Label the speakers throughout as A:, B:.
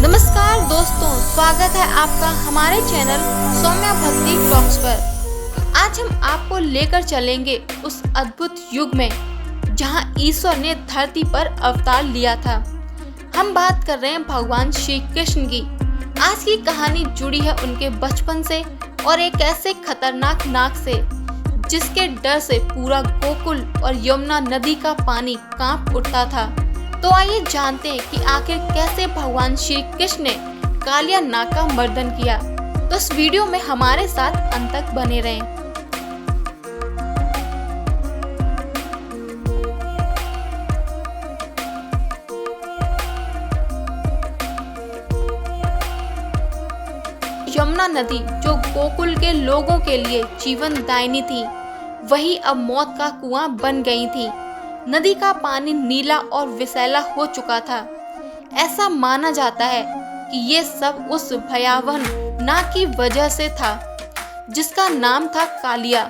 A: नमस्कार दोस्तों, स्वागत है आपका हमारे चैनल सौम्या भक्ति टॉक्स पर। आज हम आपको लेकर चलेंगे उस अद्भुत युग में जहां ईश्वर ने धरती पर अवतार लिया था। हम बात कर रहे हैं भगवान श्री कृष्ण की। आज की कहानी जुड़ी है उनके बचपन से और एक ऐसे खतरनाक नाग से जिसके डर से पूरा गोकुल और यमुना नदी का पानी कांप उठता था। तो आइए जानते हैं कि आखिर कैसे भगवान श्री कृष्ण ने कालिया नाग का मर्दन किया। तो इस वीडियो में हमारे साथ अंत तक बने रहें। यमुना नदी जो गोकुल के लोगों के लिए जीवनदायिनी थी, वही अब मौत का कुआं बन गई थी। नदी का पानी नीला और विषैला हो चुका था। ऐसा माना जाता है कि ये सब उस भयावह नाग की वजह से था जिसका नाम था कालिया।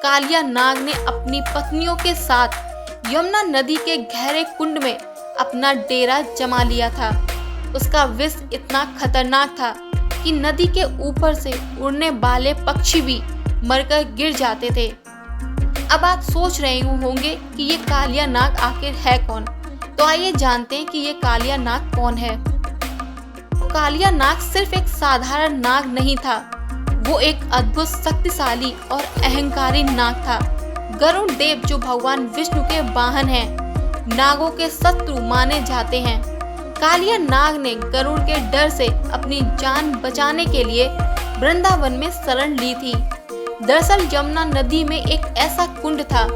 A: कालिया नाग ने अपनी पत्नियों के साथ यमुना नदी के गहरे कुंड में अपना डेरा जमा लिया था। उसका विष इतना खतरनाक था कि नदी के ऊपर से उड़ने वाले पक्षी भी मरकर गिर जाते थे। अब आप सोच रहे होंगे कि ये कालिया नाग आखिर है कौन। तो आइए जानते हैं कि ये कालिया नाग कौन है। कालिया नाग सिर्फ एक साधारण नाग नहीं था, वो एक अद्भुत शक्तिशाली और अहंकारी नाग था। गरुड़ देव जो भगवान विष्णु के वाहन हैं, नागों के शत्रु माने जाते हैं। कालिया नाग ने गरुड़ के डर से अपनी जान बचाने के लिए वृंदावन में शरण ली थी। दरअसल यमुना नदी में एक ऐसा कुंड था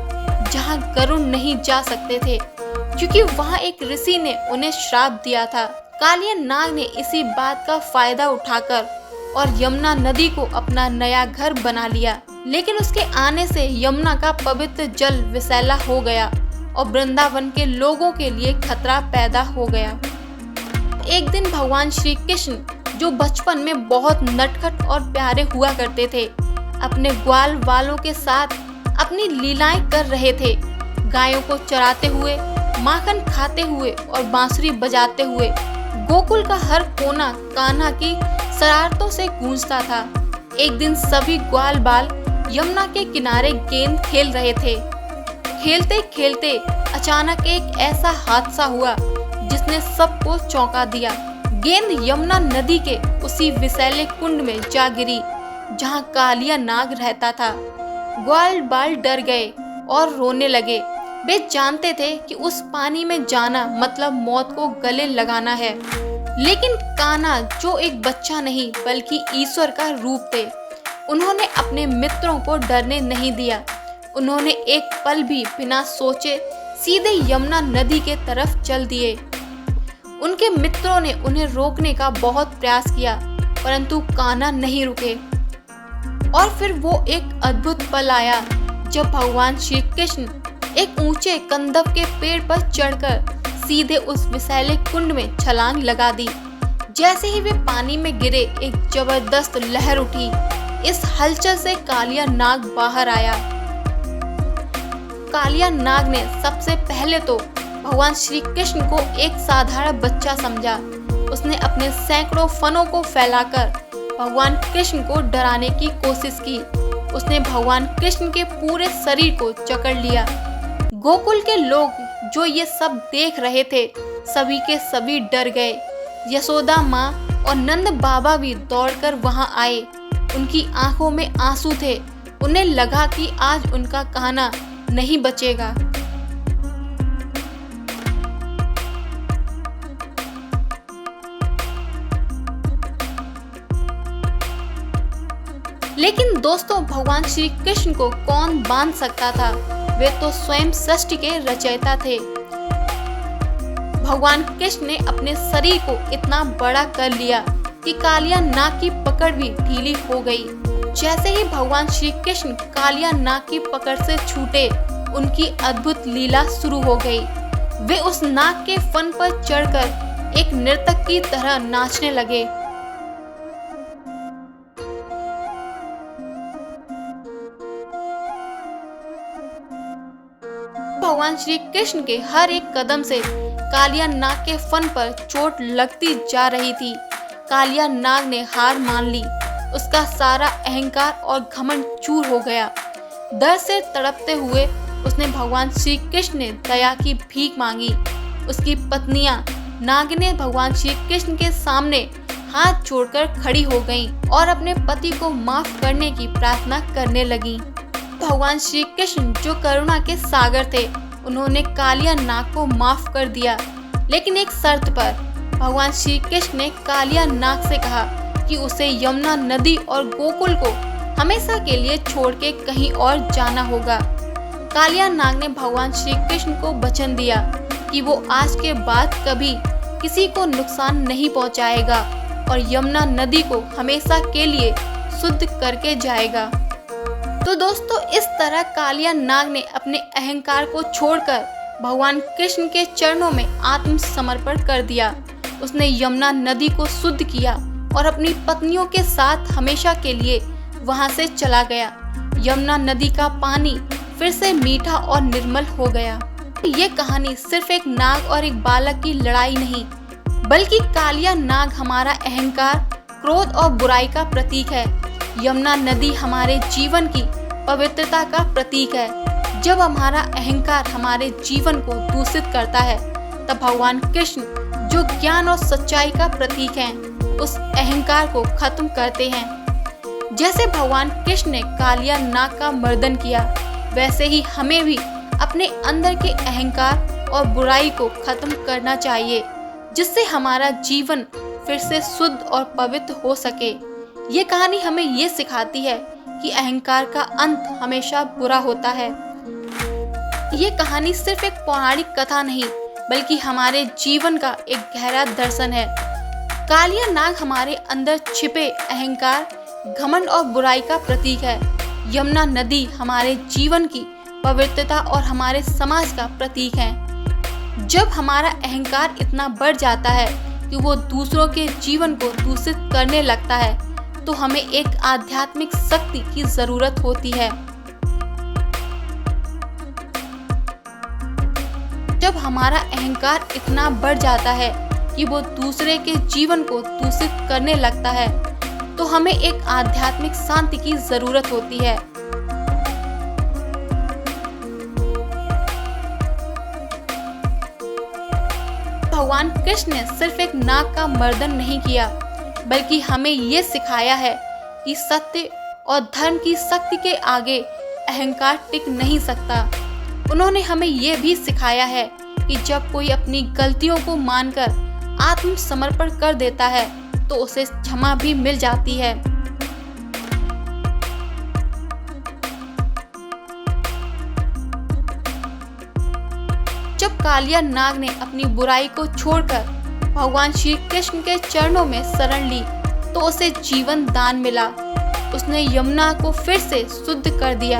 A: जहां गरुड़ नहीं जा सकते थे क्योंकि वहां एक ऋषि ने उन्हें श्राप दिया था। कालिया नाग ने इसी बात का फायदा उठाकर और यमुना नदी को अपना नया घर बना लिया। लेकिन उसके आने से यमुना का पवित्र जल विषैला हो गया और वृंदावन के लोगों के लिए खतरा पैदा हो गया। एक दिन भगवान श्री कृष्ण जो बचपन में बहुत नटखट और प्यारे हुआ करते थे, अपने ग्वाल वालों के साथ अपनी लीलाएं कर रहे थे। गायों को चराते हुए, माखन खाते हुए और बांसुरी बजाते हुए गोकुल का हर कोना कान्हा की शरारतों से गूंजता था। एक दिन सभी ग्वाल बाल यमुना के किनारे गेंद खेल रहे थे। खेलते खेलते अचानक एक ऐसा हादसा हुआ जिसने सबको चौंका दिया। गेंद यमुना नदी के उसी विषैले कुंड में जा गिरी जहां कालिया नाग रहता था। ग्वाल बाल डर गए और रोने लगे। वे जानते थे कि उस पानी में जाना मतलब मौत को गले लगाना है। लेकिन कान्हा जो एक बच्चा नहीं बल्कि ईश्वर का रूप थे, उन्होंने अपने मित्रों को डरने नहीं दिया। उन्होंने एक पल भी बिना सोचे सीधे यमुना नदी के तरफ चल दिए। उनके मित्रों ने उन्हें रोकने का बहुत प्रयास किया, परंतु कान्हा नहीं रुके। और फिर वो एक अद्भुत पल आया जब भगवान श्री कृष्ण एक ऊंचे कंदव के पेड़ पर चढ़कर सीधे उस विषैले कुंड में छलांग लगा दी। जैसे ही वे पानी में गिरे, एक जबरदस्त लहर उठी। इस हलचल से कालिया नाग बाहर आया। कालिया नाग ने सबसे पहले तो भगवान श्री कृष्ण को एक साधारण बच्चा समझा। उसने अपने सैकड़ों फनों को फैलाकर भगवान कृष्ण को डराने की कोशिश की। उसने भगवान कृष्ण के पूरे शरीर को जकड़ लिया। गोकुल के लोग जो ये सब देख रहे थे, सभी के सभी डर गए। यशोदा माँ और नंद बाबा भी दौड़कर वहां आए। उनकी आंखों में आंसू थे। उन्हें लगा कि आज उनका कान्हा नहीं बचेगा। लेकिन दोस्तों, भगवान श्री कृष्ण को कौन बांध सकता था? वे तो स्वयं सृष्टि के रचयिता थे। भगवान कृष्ण ने अपने शरीर को इतना बड़ा कर लिया कि कालिया नाग की पकड़ भी ढीली हो गई। जैसे ही भगवान श्री कृष्ण कालिया नाग की पकड़ से छूटे, उनकी अद्भुत लीला शुरू हो गई। वे उस नाग के फन पर चढ़कर एक नर्तक की तरह नाचने लगे। भगवान श्री कृष्ण के हर एक कदम से कालिया नाग के फन पर चोट लगती जा रही थी। कालिया नाग ने हार मान ली। उसका सारा अहंकार और घमंड चूर हो गया। दर्द से तड़पते हुए उसने भगवान श्री कृष्ण ने दया की भीख मांगी। उसकी पत्नियां नागिनें भगवान श्री कृष्ण के सामने हाथ जोड़कर खड़ी हो गईं और अपने पति को माफ करने की प्रार्थना करने लगीं। भगवान श्री कृष्ण जो करुणा के सागर थे, उन्होंने कालिया नाग को माफ कर दिया, लेकिन एक शर्त पर। भगवान श्री कृष्ण ने कालिया नाग से कहा कि उसे यमुना नदी और गोकुल को हमेशा के लिए छोड़ के कहीं और जाना होगा। कालिया नाग ने भगवान श्री कृष्ण को वचन दिया कि वो आज के बाद कभी किसी को नुकसान नहीं पहुंचाएगा और यमुना नदी को हमेशा के लिए शुद्ध करके जाएगा। तो दोस्तों, इस तरह कालिया नाग ने अपने अहंकार को छोड़कर भगवान कृष्ण के चरणों में आत्मसमर्पण कर दिया। उसने यमुना नदी को शुद्ध किया और अपनी पत्नियों के साथ हमेशा के लिए वहां से चला गया। यमुना नदी का पानी फिर से मीठा और निर्मल हो गया। ये कहानी सिर्फ एक नाग और एक बालक की लड़ाई नहीं, बल्कि कालिया नाग हमारा अहंकार, क्रोध और बुराई का प्रतीक है। यमुना नदी हमारे जीवन की पवित्रता का प्रतीक है। जब हमारा अहंकार हमारे जीवन को दूषित करता है, तब भगवान कृष्ण जो ज्ञान और सच्चाई का प्रतीक हैं, उस अहंकार को खत्म करते हैं। जैसे भगवान कृष्ण ने कालिया नाग का मर्दन किया, वैसे ही हमें भी अपने अंदर के अहंकार और बुराई को खत्म करना चाहिए, जिससे हमारा जीवन फिर से शुद्ध और पवित्र हो सके। ये कहानी हमें ये सिखाती है कि अहंकार का अंत हमेशा बुरा होता है। ये कहानी सिर्फ एक पौराणिक कथा नहीं, बल्कि हमारे जीवन का एक गहरा दर्शन है। कालिया नाग हमारे अंदर छिपे अहंकार, घमंड और बुराई का प्रतीक है। यमुना नदी हमारे जीवन की पवित्रता और हमारे समाज का प्रतीक है। जब हमारा अहंकार इतना बढ़ जाता है कि वो दूसरों के जीवन को दूषित करने लगता है, तो हमें एक आध्यात्मिक शक्ति की जरूरत होती है। जब हमारा अहंकार इतना बढ़ जाता है कि वो दूसरे के जीवन को दूषित करने लगता है, तो हमें एक आध्यात्मिक शांति की जरूरत होती है। भगवान कृष्ण ने सिर्फ एक नाग का मर्दन नहीं किया, बल्कि हमें ये सिखाया है कि सत्य और धर्म की शक्ति के आगे अहंकार टिक नहीं सकता। उन्होंने हमें ये भी सिखाया है कि जब कोई अपनी गलतियों को मानकर आत्मसमर्पण कर देता है, तो उसे क्षमा भी मिल जाती है। जब कालिया नाग ने अपनी बुराई को छोड़कर भगवान श्री कृष्ण के चरणों में शरण ली, तो उसे जीवन दान मिला। उसने यमुना को फिर से शुद्ध कर दिया।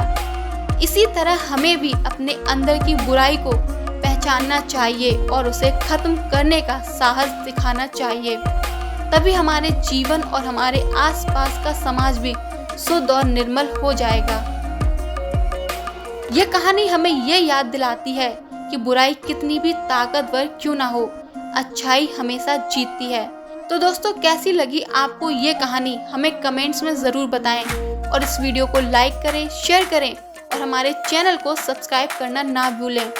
A: इसी तरह हमें भी अपने अंदर की बुराई को पहचानना चाहिए और उसे खत्म करने का साहस दिखाना चाहिए। तभी हमारे जीवन और हमारे आसपास का समाज भी शुद्ध और निर्मल हो जाएगा। यह कहानी हमें ये याद दिलाती है कि बुराई कितनी भी ताकतवर क्यों ना हो, अच्छाई हमेशा जीतती है। तो दोस्तों, कैसी लगी आपको ये कहानी, हमें कमेंट्स में ज़रूर बताएं और इस वीडियो को लाइक करें, शेयर करें और हमारे चैनल को सब्सक्राइब करना ना भूलें।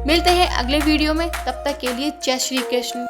A: मिलते हैं अगले वीडियो में, तब तक के लिए जय श्री कृष्ण।